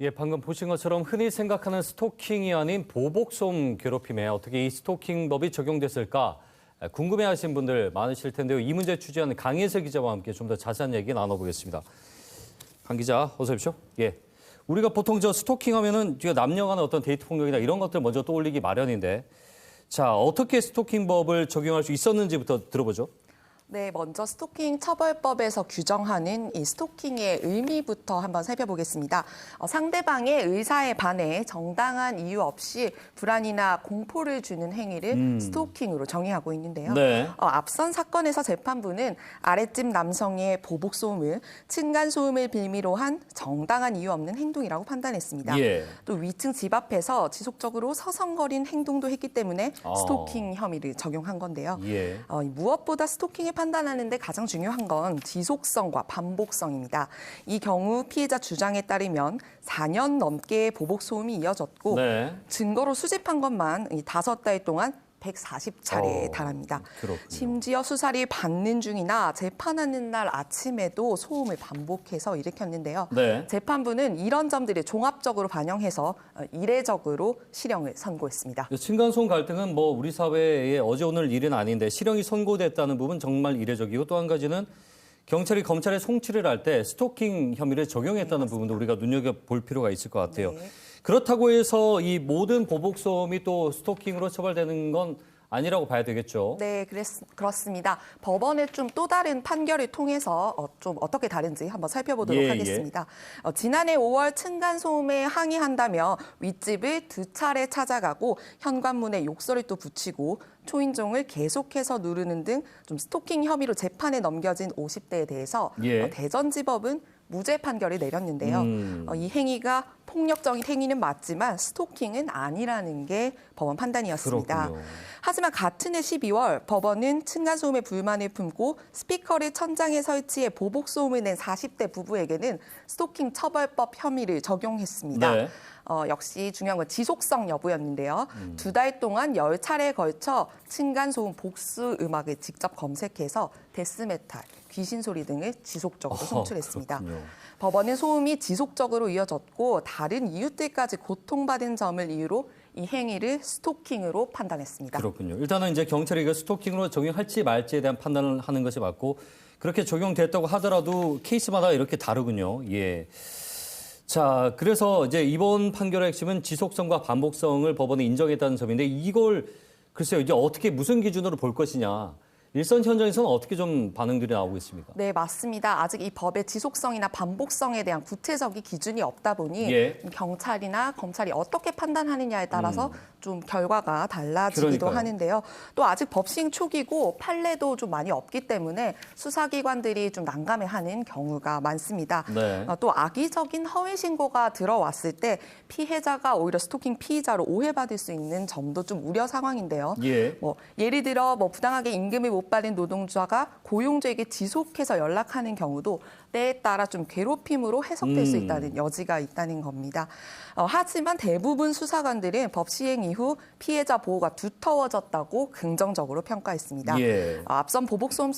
예, 방금 보신 것처럼 흔히 생각하는 스토킹이 아닌 보복som 괴롭힘에 어떻게 이 스토킹법이 적용됐을까 궁금해하신 분들 많으실 텐데요. 이 문제 취재한 강예슬 기자와 함께 좀 더 자세한 얘기 나눠보겠습니다. 강 기자, 어서 오십시오. 예, 우리가 보통 스토킹하면은 남녀 간의 어떤 데이트 폭력이나 이런 것들 먼저 떠올리기 마련인데, 자, 어떻게 스토킹법을 적용할 수 있었는지부터 들어보죠. 네, 먼저 스토킹 처벌법에서 규정하는 이 스토킹의 의미부터 한번 살펴보겠습니다. 상대방의 의사에 반해 정당한 이유 없이 불안이나 공포를 주는 행위를 스토킹으로 정의하고 있는데요. 네. 앞선 사건에서 재판부는 아랫집 남성의 보복소음을 층간소음을 빌미로 한 정당한 이유 없는 행동이라고 판단했습니다. 예. 또 위층 집 앞에서 지속적으로 서성거린 행동도 했기 때문에 스토킹 혐의를 적용한 건데요. 예. 무엇보다 스토킹의 판단하는 데 가장 중요한 건 지속성과 반복성입니다. 이 경우 피해자 주장에 따르면 4년 넘게 보복 소음이 이어졌고 네. 증거로 수집한 것만 5달 동안 140차례에 달합니다. 그렇군요. 심지어 수사를 받는 중이나 재판하는 날 아침에도 소음을 반복해서 일으켰는데요. 네. 재판부는 이런 점들을 종합적으로 반영해서 이례적으로 실형을 선고했습니다. 층간소음 갈등은 우리 사회의 어제 오늘 일은 아닌데 실형이 선고됐다는 부분 정말 이례적이고, 또 한 가지는 경찰이 검찰에 송치를 할 때 스토킹 혐의를 적용했다는 부분도 우리가 눈여겨볼 필요가 있을 것 같아요. 네. 그렇다고 해서 이 모든 보복소음이 또 스토킹으로 처벌되는 건 아니라고 봐야 되겠죠. 네, 그렇습니다. 법원의 좀 또 다른 판결을 통해서 좀 어떻게 다른지 한번 살펴보도록 하겠습니다. 지난해 5월 층간소음에 항의한다며 윗집을 2차례 찾아가고 현관문에 욕설을 또 붙이고 초인종을 계속해서 누르는 등 좀 스토킹 혐의로 재판에 넘겨진 50대에 대해서 대전지법은 무죄 판결을 내렸는데요. 이 행위가 폭력적인 행위는 맞지만 스토킹은 아니라는 게 법원 판단이었습니다. 그렇군요. 하지만 같은 해 12월 법원은 층간소음에 불만을 품고 스피커를 천장에 설치해 보복소음을 낸 40대 부부에게는 스토킹 처벌법 혐의를 적용했습니다. 네. 역시 중요한 건 지속성 여부였는데요. 2달 동안 10차례에 걸쳐 층간소음 복수 음악을 직접 검색해서 데스메탈, 귀신 소리 등을 지속적으로 송출했습니다. 그렇군요. 법원은 소음이 지속적으로 이어졌고 다른 이웃들까지 고통받은 점을 이유로 이 행위를 스토킹으로 판단했습니다. 그렇군요. 일단은 이제 경찰이 이거 스토킹으로 적용할지 말지에 대한 판단을 하는 것이 맞고, 그렇게 적용됐다고 하더라도 케이스마다 이렇게 다르군요. 예. 자, 그래서 이제 이번 판결의 핵심은 지속성과 반복성을 법원에 인정했다는 점인데, 이걸 글쎄요, 이제 어떻게 무슨 기준으로 볼 것이냐. 일선 현장에서는 어떻게 좀 반응들이 나오고 있습니까? 네, 맞습니다. 아직 이 법의 지속성이나 반복성에 대한 구체적인 기준이 없다 보니 경찰이나 검찰이 어떻게 판단하느냐에 따라서 좀 결과가 달라지기도 그러니까요. 하는데요. 또 아직 법 시행 초기고 판례도 좀 많이 없기 때문에 수사기관들이 좀 난감해하는 경우가 많습니다. 네. 또 악의적인 허위 신고가 들어왔을 때 피해자가 오히려 스토킹 피의자로 오해받을 수 있는 점도 좀 우려 상황인데요. 예를 들어 부당하게 임금을 못 받은 노동자가 고용주에게 지속해서 연락하는 경우도 때에 따라 좀 괴롭힘으로 해석될 수 있다는 여지가 있다는 겁니다. 하지만 대부분 수사관들은 법 시행 이후 피해자 보호가 두터워졌다고 긍정적으로 평가했습니다. 앞선 보복소음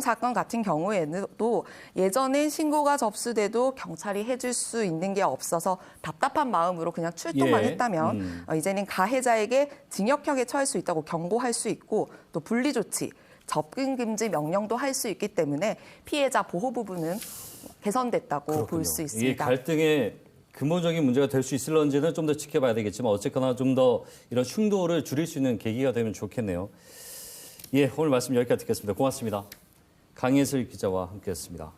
사건 같은 경우에도 예전엔 신고가 접수돼도 경찰이 해줄 수 있는 게 없어서 답답한 마음으로 그냥 출동만 했다면 이제는 가해자에게 징역형에 처할 수 있다고 경고할 수 있고 또 분리조치, 접근 금지 명령도 할 수 있기 때문에 피해자 보호 부분은 개선됐다고 볼 수 있습니다. 이 갈등의 근본적인 문제가 될 수 있을런지는 좀 더 지켜봐야 되겠지만, 어쨌거나 좀 더 이런 충돌을 줄일 수 있는 계기가 되면 좋겠네요. 예, 오늘 말씀 여기까지 듣겠습니다. 고맙습니다. 강예슬 기자와 함께했습니다.